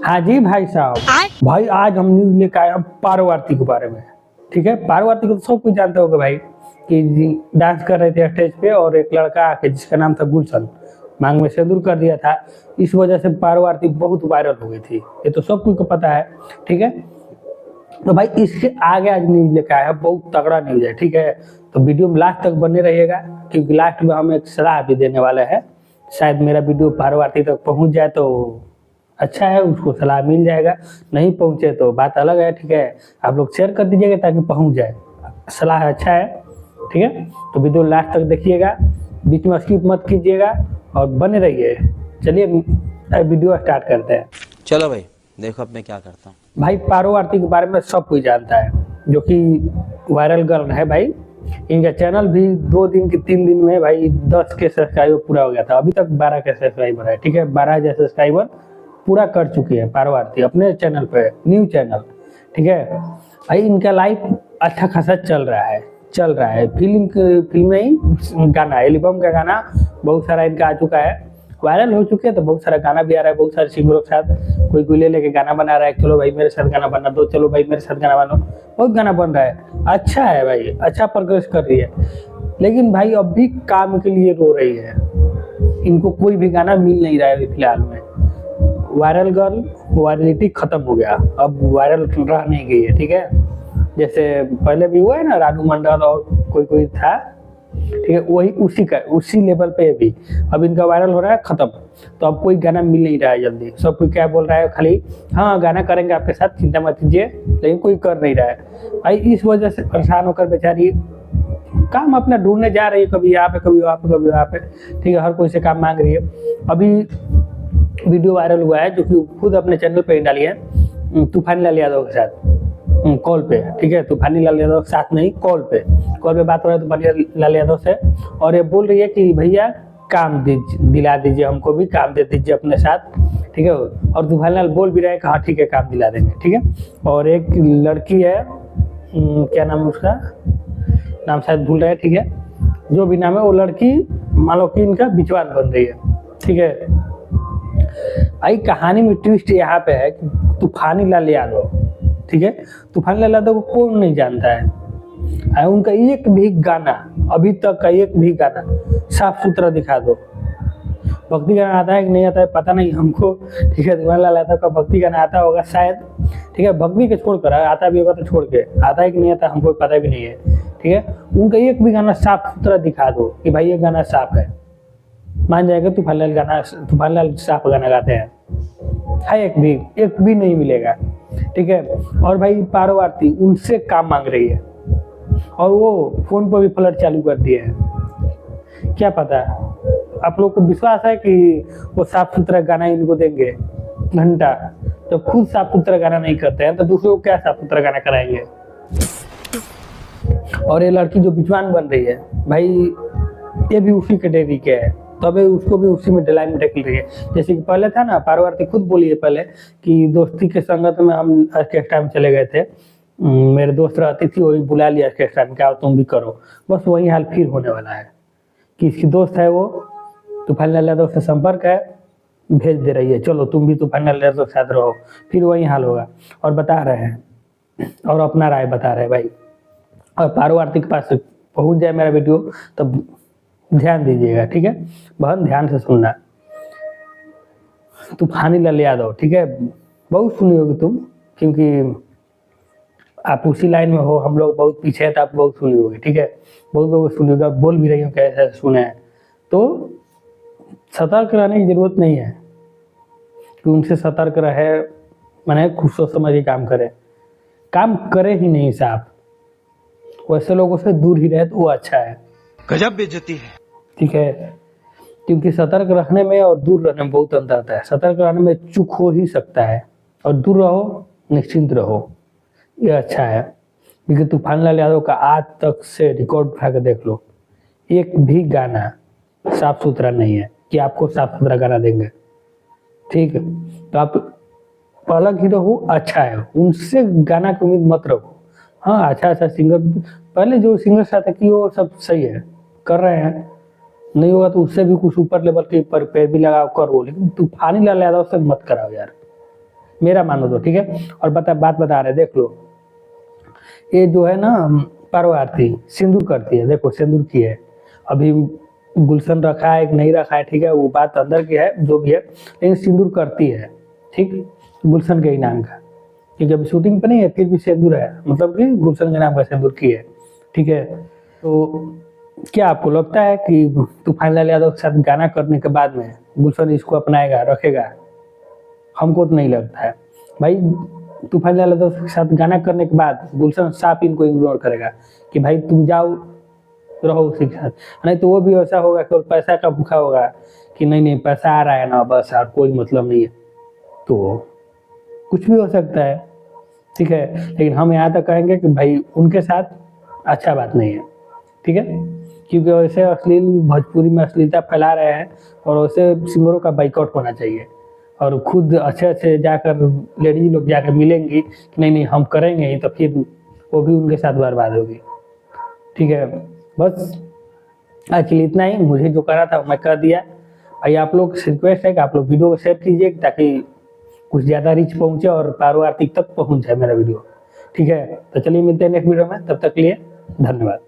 हाँ जी भाई साहब, भाई आज हम न्यूज लेकर आए हैं पारो आरती के बारे में। ठीक है, पारो आरती को तो सब कुछ जानते होगे भाई, कि डांस कर रहे थे स्टेज पे और एक लड़का आके जिसका नाम था गुलशन मांग में सिंदूर कर दिया था। इस वजह से पारो आरती बहुत वायरल हो गई थी, ये तो सब कुछ को पता है। ठीक है, तो भाई इसके आगे आज न्यूज लेकर आया है, बहुत तगड़ा न्यूज है। ठीक है, तो वीडियो में लास्ट तक बने रहिएगा, क्योंकि लास्ट में हम एक सलाह भी देने वाले हैं। शायद मेरा वीडियो पारो आरती तक पहुंच जाए तो अच्छा है, उसको सलाह मिल जाएगा। नहीं पहुंचे तो बात अलग है। ठीक है, आप लोग शेयर कर दीजिएगा ताकि पहुंच जाए। सलाह अच्छा है। ठीक है, तो वीडियो लास्ट तक देखिएगा, बीच में स्किप मत कीजिएगा और बने रहिए। चलिए वीडियो स्टार्ट करते हैं। चलो भाई, देखो अब मैं क्या करता हूँ। भाई पारो आरती के बारे में सब कोई जानता है, जो कि वायरल गर्ल है भाई। इनका चैनल भी 2 दिन के 3 दिन में भाई 10 के सब्सक्राइबर पूरा हो गया था। अभी तक 12 के सब्सक्राइबर है। ठीक है, 12 सब्सक्राइबर पूरा कर चुकी है पारो आरती अपने चैनल पे, न्यू चैनल। ठीक है भाई, इनका लाइफ अच्छा खासा चल रहा है। फिल्म नहीं, गाना, एल्बम का गाना बहुत सारा इनका आ चुका है, वायरल हो चुके हैं। तो बहुत सारा गाना भी आ रहा है, बहुत सारे सिंगरों के साथ कोई कोई लेके गाना बना रहा है। चलो भाई मेरे साथ गाना बना दो, चलो भाई मेरे साथ गाना बना दो। बहुत गाना बन रहा है, अच्छा है भाई, अच्छा प्रोग्रेस कर रही है। लेकिन भाई अब भी काम के लिए रो रही है, इनको कोई भी गाना मिल नहीं रहा है फिलहाल में। वायरल गर्ल वायरलिटी खत्म हो गया, अब वायरल रह नहीं गई है। ठीक है, जैसे पहले भी हुआ है ना, रानू मंडल और कोई था। ठीक है, वही उसी लेवल पे भी अब इनका वायरल हो रहा है, खत्म। तो अब कोई गाना मिल नहीं रहा है जल्दी। सब कोई क्या बोल रहा है, खाली हाँ गाना करेंगे आपके साथ, चिंता मत कीजिए, लेकिन कोई कर नहीं रहा है भाई। इस वजह से परेशान होकर बेचारी काम अपना ढूंढने जा रही है, कभी यहाँ पे कभी वहाँ पे कभी वहाँ पे। ठीक है, हर कोई से काम मांग रही है। अभी वीडियो वायरल हुआ है, जो कि खुद अपने चैनल पे डाली है, तूफानी लाल यादव के साथ कॉल पे। ठीक है, तूफानी लाल यादव के साथ नहीं, कॉल पे बात हो रहा है तूफानी लाल यादव से। और ये बोल रही है कि भैया काम दिला दीजिए, हमको भी काम दे दीजिए अपने साथ। ठीक है, और तूफानी लाल बोल भी रहे हैं कि हाँ ठीक है काम दिला देंगे। ठीक है, और एक लड़की है, क्या नाम है उसका, नाम शायद भूल रहे हैं। ठीक है, जो भी नाम है वो लड़की मान लो कि इनका बिचवान बन रही है। ठीक है भाई, कहानी में ट्विस्ट यहाँ पे है कि तूफानी लाल यादव, ठीक है, तूफानी लाल यादव को कौन नहीं जानता है। उनका एक भी गाना, अभी तक का एक भी गाना साफ सुथरा दिखा दो। भक्ति गाना आता है कि नहीं आता है पता नहीं हमको। ठीक है, तूफानी लाल यादव का भक्ति गाना आता होगा शायद। ठीक है, भक्ति के छोड़कर आता भी होगा तो छोड़ के, आता है कि नहीं आता हमको पता भी नहीं है। ठीक है, उनका एक भी गाना साफ सुथरा दिखा दो कि भाई ये गाना साफ है, मान जाएगा तूफानी लाल साफ गाना गाते हैं। एक भी नहीं मिलेगा। ठीक है, और भाई पारो आरती उनसे काम मांग रही है, और वो फोन पर भी फ्लर्ट चालू कर दिए हैं। क्या पता, आप लोग को विश्वास है कि वो साफ सुथरा गाना इनको देंगे घंटा? तो खुद साफ सुथरा गाना नहीं करते हैं तो दूसरों को क्या साफ सुथरा गाना कराएंगे। और ये लड़की जो बिजवान बन रही है भाई, ये भी उसी कैटेगरी के है, तब उसको भी उसी में डलाई में ढकेल रही है। जैसे कि पहले था ना, पारो आरती खुद बोली है पहले कि दोस्ती के संगत में हम ऑर्केस्ट्रा में चले गए थे, मेरे दोस्त रहती थी, वही बुला लिया ऑर्केस्ट्रा में, क्या तुम भी करो। बस वही हाल फिर होने वाला है कि इसकी दोस्त है वो तूफानी लाल यादव से संपर्क है, भेज दे रही है, चलो तुम भी तूफानी लाल यादव के साथ रहो, फिर वही हाल होगा। और बता रहे हैं और अपना राय बता रहे हैं भाई। और पारो आरती के पास पहुंच जाए मेरा वीडियो तब ध्यान दीजिएगा। ठीक है, बहुत ध्यान से सुनना। तूफानी लाल यादव, ठीक है, बहुत सुनी होगी तुम, क्योंकि आप उसी लाइन में हो, हम लोग बहुत पीछे हैं तो आप बहुत सुनी होगी। ठीक है, बहुत लोग सुनी होगी, बोल भी रही हो कैसे सुने हैं। तो सतर्क रहने की जरूरत नहीं है कि उनसे सतर्क रहे, मैंने खुद सोच समझ के काम करे ही नहीं साहब। वैसे लोगों से दूर ही रहे तो वो अच्छा है। गजब बेइज्जती है। ठीक है, क्योंकि सतर्क रहने में और दूर रहने में बहुत अंतर होता है। सतर्क रहने में चूक हो ही सकता है, और दूर रहो, निश्चिंत रहो, ये अच्छा है। क्योंकि तूफानी लाल यादव का आज तक से रिकॉर्ड उठा कर देख लो, एक भी गाना साफ सुथरा नहीं है कि आपको साफ सुथरा गाना देंगे। ठीक है, तो आप अलग ही रहो, अच्छा है, उनसे गाना की उम्मीद मत रखो। हाँ, अच्छा सिंगर, पहले जो सिंगर साथ कि वो सब सही है, कर रहे हैं, नहीं होगा तो उससे भी कुछ ऊपर लेवल के पर पैर भी लगाओ करो, लेकिन तूफानी लाल यादव से मत कराओ यार। मेरा मानो तो, ठीक है। और बात बता रहे, देख लो, ये जो है ना पारो आरती सिंदूर करती है, देखो सिंदूर की है, अभी गुलशन रखा है कि नहीं रखा है, ठीक है, वो बात अंदर की है जो भी है, लेकिन सिंदूर करती है, ठीक, गुलशन के ही नाम का, क्योंकि अभी शूटिंग पे नहीं है फिर भी सिंदूर है, मतलब कि गुलशन के नाम का सिंदूर की है, ठीक है। तो क्या आपको लगता है कि तूफान यादव के साथ गाना करने के बाद में गुलशन इसको अपनाएगा, रखेगा? हमको तो नहीं लगता है भाई। तूफान यादव के साथ गाना करने के बाद गुलशन साफ इनको इग्नोर करेगा कि भाई तुम जाओ रहो उसी के साथ, नहीं तो वो भी ऐसा होगा कि पैसा का भूखा होगा कि नहीं नहीं पैसा आ रहा है ना, बस यार कोई मतलब नहीं है, तो कुछ भी हो सकता है, ठीक है। लेकिन हम यहाँ तक कहेंगे कि भाई उनके साथ अच्छा बात नहीं है, ठीक है, क्योंकि वैसे अश्लील भोजपुरी में अश्लीलता फैला रहे हैं, और वैसे सिंगरों का बाइकआउट होना चाहिए, और खुद अच्छे अच्छे जाकर लेडीज लोग जाकर मिलेंगी कि नहीं नहीं हम करेंगे ही, तो फिर वो भी उनके साथ बर्बाद होगी, ठीक है। बस आज के लिए इतना ही, मुझे जो करना था मैं कर दिया भाई। आप लोग से रिक्वेस्ट है कि आप लोग वीडियो को शेयर कीजिए ताकि कुछ ज़्यादा रीच पहुंचे और पारो आर्थिक तक पहुंच जाए मेरा वीडियो, ठीक है। तो चलिए मिलते हैं नेक्स्ट वीडियो में, तब तक के लिए धन्यवाद।